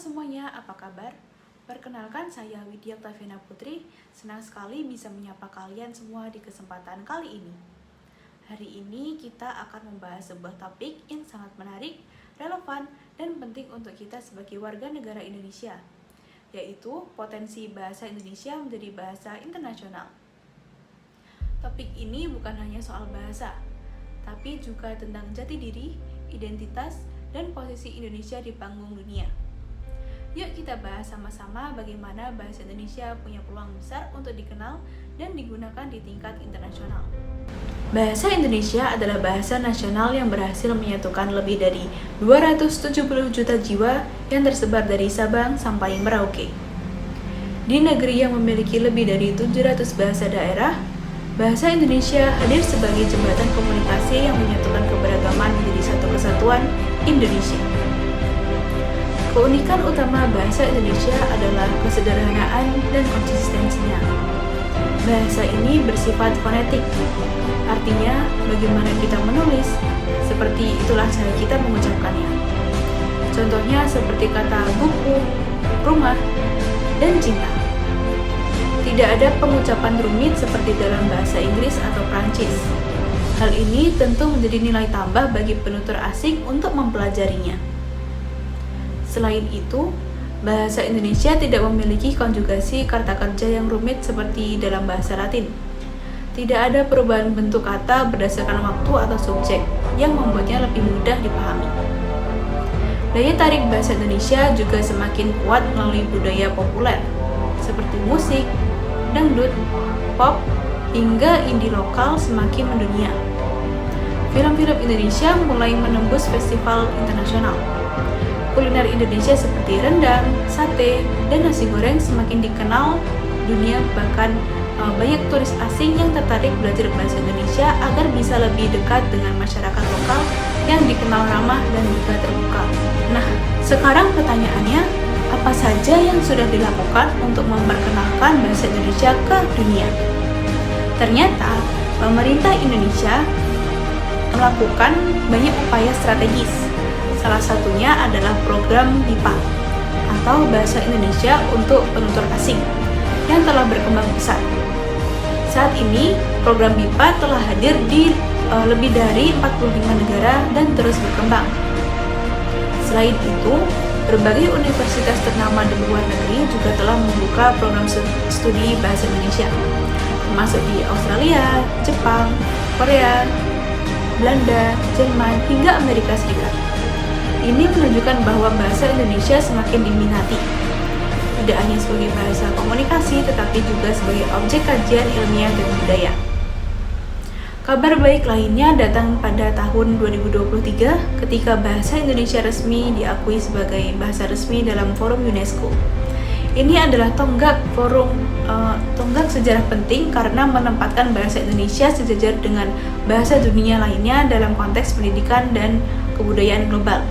semuanya, apa kabar? Perkenalkan saya Widya Octaviana Putri, senang sekali bisa menyapa kalian semua di kesempatan kali ini. Hari ini kita akan membahas sebuah topik yang sangat menarik, relevan, dan penting untuk kita sebagai warga negara Indonesia, yaitu potensi bahasa Indonesia menjadi bahasa internasional. Topik ini bukan hanya soal bahasa, tapi juga tentang jati diri, identitas, dan posisi Indonesia di panggung dunia. Yuk kita bahas sama-sama bagaimana bahasa Indonesia punya peluang besar untuk dikenal dan digunakan di tingkat internasional. Bahasa Indonesia adalah bahasa nasional yang berhasil menyatukan lebih dari 270 juta jiwa yang tersebar dari Sabang sampai Merauke. Di negeri yang memiliki lebih dari 700 bahasa daerah, bahasa Indonesia hadir sebagai jembatan komunikasi yang menyatukan keberagaman menjadi satu kesatuan Indonesia. Keunikan utama bahasa Indonesia adalah kesederhanaan dan konsistensinya. Bahasa ini bersifat fonetik, artinya bagaimana kita menulis, seperti itulah cara kita mengucapkannya. Contohnya seperti kata buku, rumah, dan cinta. Tidak ada pengucapan rumit seperti dalam bahasa Inggris atau Prancis. Hal ini tentu menjadi nilai tambah bagi penutur asing untuk mempelajarinya. Selain itu, bahasa Indonesia tidak memiliki konjugasi kata kerja yang rumit seperti dalam bahasa Latin. Tidak ada perubahan bentuk kata berdasarkan waktu atau subjek yang membuatnya lebih mudah dipahami. Daya tarik bahasa Indonesia juga semakin kuat melalui budaya populer, seperti musik, dangdut, pop, hingga indie lokal semakin mendunia. Film-film Indonesia mulai menembus festival internasional. Kuliner Indonesia seperti rendang, sate, dan nasi goreng semakin dikenal dunia, bahkan banyak turis asing yang tertarik belajar bahasa Indonesia agar bisa lebih dekat dengan masyarakat lokal yang dikenal ramah dan juga terbuka. Nah, sekarang pertanyaannya, apa saja yang sudah dilakukan untuk memperkenalkan bahasa Indonesia ke dunia? Ternyata, pemerintah Indonesia melakukan banyak upaya strategis. Salah satunya adalah program BIPA atau Bahasa Indonesia untuk Penutur Asing yang telah berkembang pesat. Saat ini, program BIPA telah hadir di lebih dari 45 negara dan terus berkembang. Selain itu, berbagai universitas ternama di luar negeri juga telah membuka program studi bahasa Indonesia, termasuk di Australia, Jepang, Korea, Belanda, Jerman, hingga Amerika Serikat. Ini menunjukkan bahwa bahasa Indonesia semakin diminati, tidak hanya sebagai bahasa komunikasi, tetapi juga sebagai objek kajian ilmiah dan budaya. Kabar baik lainnya datang pada tahun 2023 ketika bahasa Indonesia resmi diakui sebagai bahasa resmi dalam forum UNESCO. Ini adalah tonggak sejarah penting karena menempatkan bahasa Indonesia sejajar dengan bahasa dunia lainnya dalam konteks pendidikan dan kebudayaan global.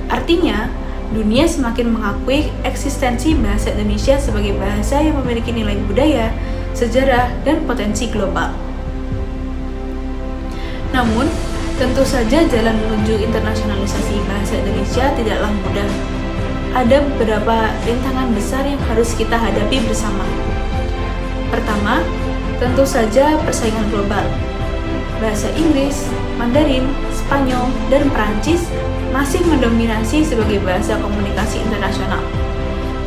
Artinya, dunia semakin mengakui eksistensi bahasa Indonesia sebagai bahasa yang memiliki nilai budaya, sejarah, dan potensi global. Namun, tentu saja jalan menuju internasionalisasi bahasa Indonesia tidaklah mudah. Ada beberapa rintangan besar yang harus kita hadapi bersama. Pertama, tentu saja persaingan global. Bahasa Inggris, Mandarin, Spanyol, dan Perancis masih mendominasi sebagai bahasa komunikasi internasional.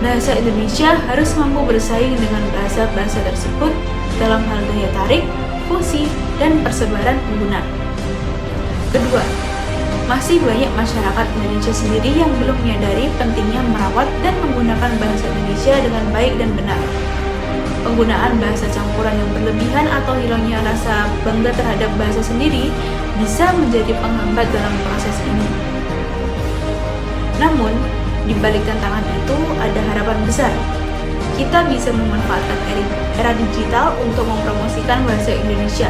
Bahasa Indonesia harus mampu bersaing dengan bahasa-bahasa tersebut dalam hal daya tarik, fungsi, dan persebaran pengguna. Kedua, masih banyak masyarakat Indonesia sendiri yang belum menyadari pentingnya merawat dan menggunakan bahasa Indonesia dengan baik dan benar. Penggunaan bahasa campuran yang berlebihan atau hilangnya rasa bangga terhadap bahasa sendiri bisa menjadi penghambat dalam proses ini. Namun, di balik tantangan itu ada harapan besar. Kita bisa memanfaatkan era digital untuk mempromosikan bahasa Indonesia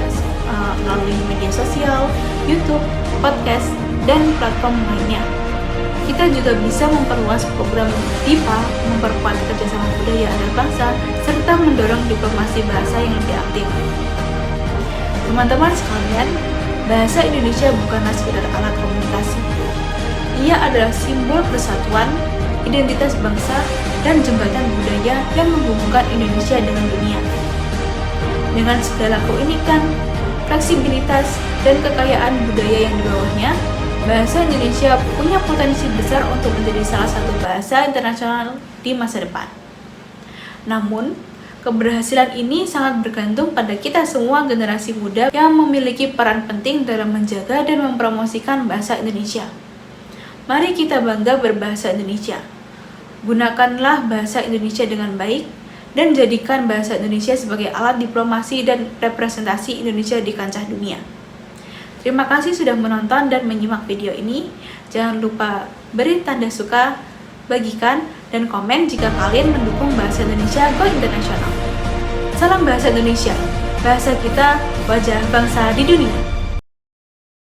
melalui media sosial, YouTube, podcast, dan platform lainnya. Kita juga bisa memperluas program BIPA, memperkuat kerjasama budaya antar bangsa, serta mendorong diplomasi bahasa yang lebih aktif. Teman-teman sekalian, bahasa Indonesia bukanlah sekedar alat komunikasi. Ia adalah simbol persatuan, identitas bangsa, dan jembatan budaya yang menghubungkan Indonesia dengan dunia. Dengan segala keunikan, fleksibilitas, dan kekayaan budaya yang di bawahnya, bahasa Indonesia punya potensi besar untuk menjadi salah satu bahasa internasional di masa depan. Namun, keberhasilan ini sangat bergantung pada kita semua generasi muda yang memiliki peran penting dalam menjaga dan mempromosikan bahasa Indonesia. Mari kita bangga berbahasa Indonesia. Gunakanlah bahasa Indonesia dengan baik dan jadikan bahasa Indonesia sebagai alat diplomasi dan representasi Indonesia di kancah dunia. Terima kasih sudah menonton dan menyimak video ini. Jangan lupa beri tanda suka, bagikan, dan komen jika kalian mendukung bahasa Indonesia Go Internasional. Salam bahasa Indonesia, bahasa kita, wajah bangsa di dunia.